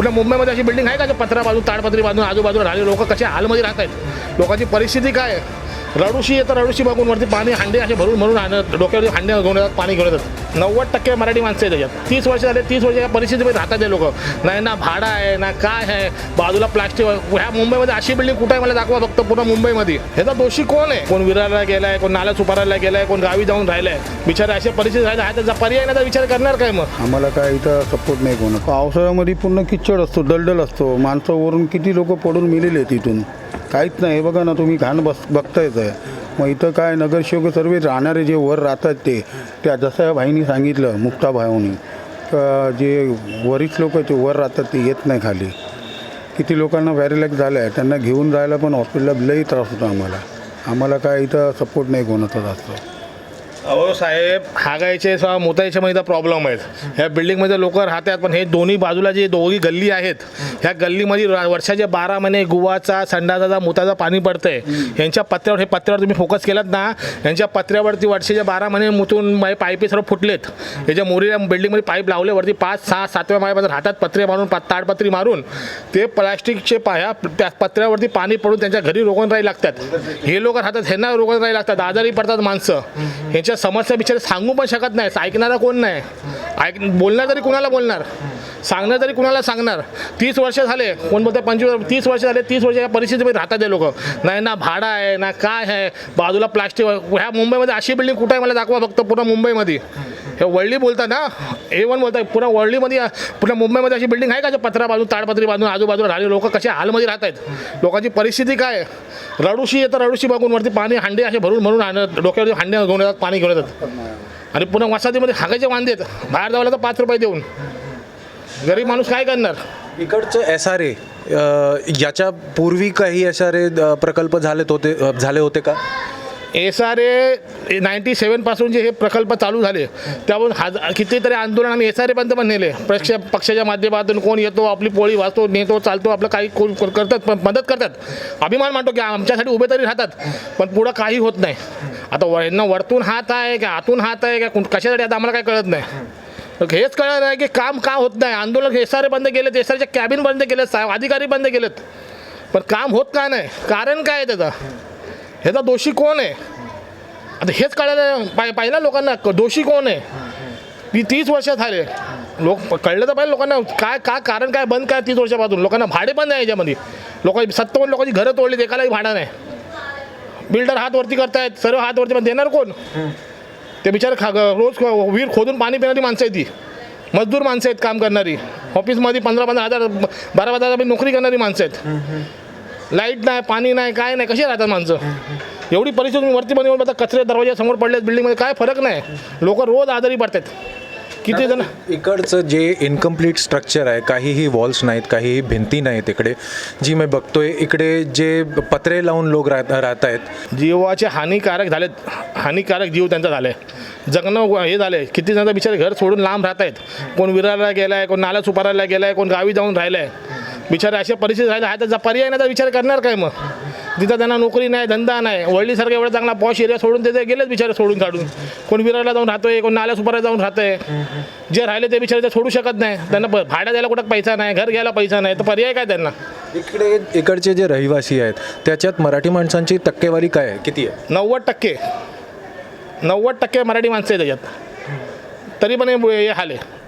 पुन्हा मुंबईमध्ये अशी बिल्डिंग आहे का पत्रा बाजू ताडपत्री बांधून आजूबाजूला राहिले लोक कशा हालमध्ये राहत आहेत. लोकांची परिस्थिती काय आहे. रडूशी येतं, रडूशी बघून वरती पाणी हांडे असे भरून आणत डोक्यावरती हांडे घेऊन येतात, पाणी घेऊन येतात. 90% मराठी माणसं आहे त्याच्यात. 30 वर्ष झाले, 30 वर्ष या परिस्थितीमध्ये राहतात ते लोक. नाही ना भाडा आहे ना काय आहे, बाजूला प्लास्टिक. ह्या मुंबईमध्ये अशी बिल्डिंग कुठे आहे मला दाखवा फक्त पूर्ण मुंबईमध्ये. ह्याचा दोषी कोण आहे. कोण विरारला गेलाय, कोण नाला सुपारायला गेलाय, कोण गावी जाऊन राहिलाय. बिचारे अशा परिस्थिती राहिल्या आहे त्याचा पर्याय नाही तर विचार करणार काय मग. आम्हाला काय इथं सपोर्ट नाही कोण. पावसाळ्यामध्ये पूर्ण किचड असतो, दलदल असतो. माणसं वरून किती लोक पडून मेलेले आहेत तिथून. काहीच नाही. हे बघा ना तुम्ही घाण बघतायच आहे. मग इथं काय नगरसेवक सर्व राहणारे जे वर राहतात त्या जसं या भाईनी सांगितलं मुक्ता भाऊनी जे वरिष्ठ लोक आहेत ते वर राहतात ते येत नाही खाली. किती लोकांना पॅरेलाइज झालं आहे, त्यांना घेऊन जायला पण हॉस्पिटलला लई त्रास होतो आम्हाला काय इथं सपोर्ट नाही कोणाचा जास्त. अहो साहेब, हागायचे मोतायच्या मध्ये प्रॉब्लेम आहेत. ह्या बिल्डिंगमध्ये लोक राहतात पण हे दोन्ही बाजूला जे दोघी गल्ली आहेत ह्या गल्लीमध्ये वर्षाचे 12 महिने गुवाचा संडासाचा मोताचा पाणी पडतंय. यांच्या पत्र्यावर हे पत्र्यावर तुम्ही फोकस केलात ना, यांच्या पत्र्यावरती वर्षाचे 12 महिने मुतून पाईपे सर्व फुटलेत. याच्या मोरीला बिल्डिंगमध्ये पाईप लावले वरती 5, 6, 7व्या माळ्यामध्ये राहतात पत्रे मारून ताडपत्री मारून ते प्लास्टिकचे त्या पत्र्यावरती पाणी पडून त्यांच्या घरी रोगणराई लागतात. हे लोक राहतात, ह्यांना रोगणराई लागतात, आजारी पडतात माणसं. ह्यांच्या समस्या बिचारे सांगू पण शकत नाही. ऐकणारा कोण नाही. बोलणार तरी कुणाला बोलणार, सांगणार तरी कुणाला सांगणार. 30 वर्ष झाले, कोण बोलतं 25, 30 वर्ष झाले, 30 वर्ष या परिस्थितीमध्ये राहतात ते लोक. नाही ना भाडा आहे ना काय आहे, बाजूला प्लास्टिक. ह्या मुंबईमध्ये अशी बिल्डिंग कुठे आहे मला दाखवा फक्त पूर्ण मुंबईमध्ये. हे वळली बोलतात ना, A1 बोलतात. पुन्हा वळलीमध्ये पुन्हा मुंबईमध्ये अशी बिल्डिंग आहे का पत्रा बांधून ताडपत्री बांधून आजूबाजूला राहिले लोक कशा हालमध्ये राहत आहेत. लोकांची परिस्थिती काय आहे. रडूशी येतं, रडूशी बघून वरती पाणी हांडे असे भरून आणत डोक्यावरती हांडे घेऊन येतात, पाणी घेऊन येतात. आणि पुन्हा वसाहतीमध्ये हागायचे वांदे आहेत. बाहेर जावं तर 5 रुपये देऊन. गरीब माणूस काय करणार. इकडचे SRA याच्या पूर्वी काही SRA प्रकल्प झाले होते का. SRA 97 पासून जे हे प्रकल्प चालू झाले त्यावरून कितीतरी आंदोलन आम्ही SRA पर्यंत पण नेले. पक्षाच्या माध्यमातून कोण येतो, आपली पोळी वाचतो, नेतो, चालतो, आपलं काही कोण करतात, मदत करतात. अभिमान मानतो की आमच्यासाठी उभे तरी राहतात. पण पुढं काही होत नाही. आता यांना वरतून हात आहे का आतून हात आहे का कशासाठी आता आम्हाला काय कळत नाही. हेच कळत नाही की काम का होत नाही. आंदोलन SRA बंद केलेत, SRAच्या कॅबिन बंद केलेत, अधिकारी बंद केलेत, पण काम होत का नाही. कारण काय आहे त्याचं. ह्याचा दोषी कोण आहे. आता हेच कळायला पाहिजे लोकांना दोषी कोण आहे. की 30 वर्ष झाले लोक कळलं तर पाहिजे लोकांना काय कारण काय बंद काय 30 वर्षापासून. लोकांना भाडे पण नाही याच्यामध्ये. 57 लोकांची घरं तोडली, एकालाही भाडा नाही. बिल्डर हात वरती करतायत, सर्व हात वरती, पण देणार कोण. ते बिचारे रोज विहीर खोदून पाणी पिणारी माणसं आहेत. ती मजदूर माणसं आहेत, काम करणारी. ऑफिसमध्ये 15-15 हजार 12-12 हजार नोकरी करणारी माणसं आहेत. लाईट नाही, पाणी नाही, काय नाही, कशी राहतात माणसं. एवढी परिस्थिती वरती पण येऊन आता कचरे दरवाजा समोर पडलेत बिल्डिंगमध्ये. काय फरक नाही. लोक रोज आजारी पडतात. किती जण. इकडचं जे इनकम्प्लीट स्ट्रक्चर आहे, काहीही वॉल्स नाहीत, काहीही भिंती नाहीत. इकडे जी मी बघतोय इकडे जे पत्रे लावून लोक राहत आहेत. जीवाचे हानिकारक झालेत. हानिकारक जीव त्यांचा झाला आहे. जगणं हे झालं आहे. किती जण बिचारे घर सोडून लांब राहत आहेत. कोण विरारला गेला आहे, कोण नाला सुपारायला गेला आहे, कोण गावी जाऊन राहिलं आहे. बिचारे अशा परिस्थिती राहिल्या आहे त्याचा पर्याय नाही तर विचार करणार काय मग. तिथं त्यांना नोकरी नाही, धंदा नाही. वळलीसारखा एवढा चांगला पॉश एरिया सोडून ते गेलेच बिचारे सोडून काढून. कोण विरारला जाऊन राहतोय, कोण नाल्या सुपारायला जाऊन राहतंय. जे राहिले ते बिचारे ते सोडू शकत नाही. त्यांना भाड्या द्यायला कुठं पैसा नाही, घर घ्यायला पैसा नाही, तर पर्याय काय त्यांना. इकडचे जे रहिवासी आहेत त्याच्यात मराठी माणसांची टक्केवारी काय आहे, किती आहे. 90% मराठी माणसं आहे त्याच्यात. तरी पण हे हाल आहे.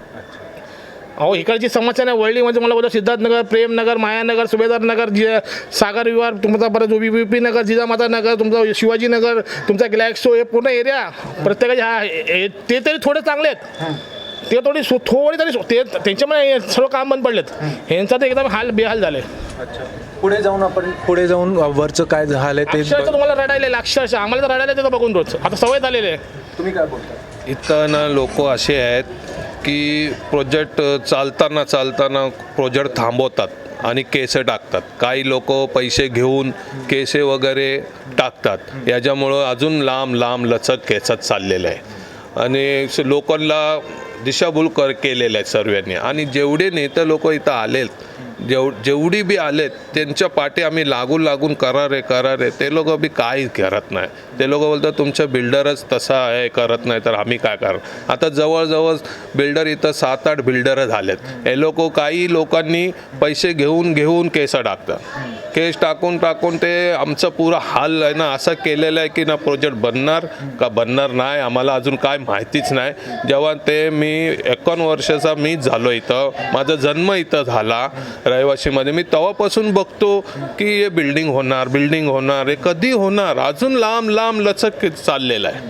अहो इकडची समस्या नाही. वळली म्हणजे मला बोलतो सिद्धार्थनगर, प्रेमनगर, मायानगर, सुभेदारनगर, सागर विहार, तुमचा परत VP नगर, जिजामाता नगर, तुमचा शिवाजीनगर, तुमचा ग्लॅक्सो, हे पूर्ण एरिया प्रत्येकाचे ते तरी थोडे चांगले आहेत. ते थोडी तरी ते त्यांच्यामुळे सर्व काम बंद पडलेत. ह्यांचा तर एकदम बेहाल झाले. पुढे जाऊन वरचं काय झालं ते तुम्हाला रडायला अक्षरशः आम्हाला तर रडायला त्याचं बघून रोज आता सवय झालेली आहे. तुम्ही काय बोलता. इथं ना लोक असे आहेत की प्रोजेक्ट चालताना प्रोजेक्ट थांबवतात आणि केस टाकतात. काही लोक पैसे घेऊन केसे वगैरे टाकतात. याच्यामुळं अजून लांब लचक केसात चाललेलं आहे आणि लोकांना दिशाभूल केलेलं आहे सर्वांनी. आणि जेवढे नेते लोक इथं आलेत जेवढी बी आलेत त्यांच्या पाठी आम्ही लागून करा रे ते लोक बी काही करत नाही. ते लोक बोलतात तुमचं बिल्डरच तसा आहे, करत नाही तर आम्ही काय करणार. आता जवळजवळ बिल्डर इथं 7-8 बिल्डर झालेत. हे लोक काही लोकांनी पैसे घेऊन केस टाकतात. केस टाकून ते आमचं पुरा हाल आहे ना असं केलेलं आहे की ना प्रोजेक्ट बनणार नाही आम्हाला अजून काय माहितीच नाही. जेव्हा ते मी 51 वर्षाचा मीच झालो इथं, माझा जन्म इथं झाला रहिवासीमध्ये, मी तेव्हापासून बघतो की हे बिल्डिंग होणार हे कधी होणार, अजून लांब लचक चाललेलं आहे.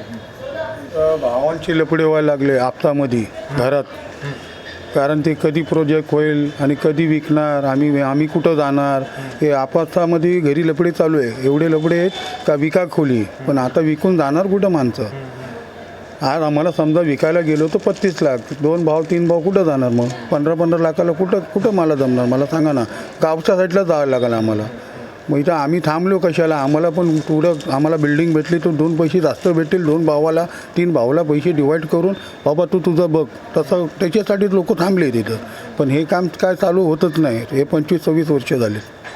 भावांची लफडे व्हायला लागले आपसामध्ये घरात, कारण ते कधी प्रोजेक्ट होईल आणि कधी विकणार, आम्ही कुठं जाणार, हे आपसामध्ये घरी लफडे चालू आहे. एवढे लफडे आहेत का विका खोली, पण आता विकून जाणार कुठं माणसं. आज आम्हाला समजा विकायला गेलो तर 35 लाख, 2 भाव 3 भाव कुठं जाणार, मग 15-15 लाखाला कुठं मला जमणार. मला सांगा ना, गावच्या साईडला जावं लागेल आम्हाला. मग इथं आम्ही थांबलो कशाला, आम्हाला पण पुढं आम्हाला बिल्डिंग भेटली तर 2 पैसे जास्त भेटतील, 2 भावाला 3 भावाला पैसे डिवाईड करून बाबा तू तुझं बघ, तसं त्याच्यासाठीच लोक थांबले तिथं. पण हे काम काय चालू होतच नाही. हे 25-26 वर्ष झाले.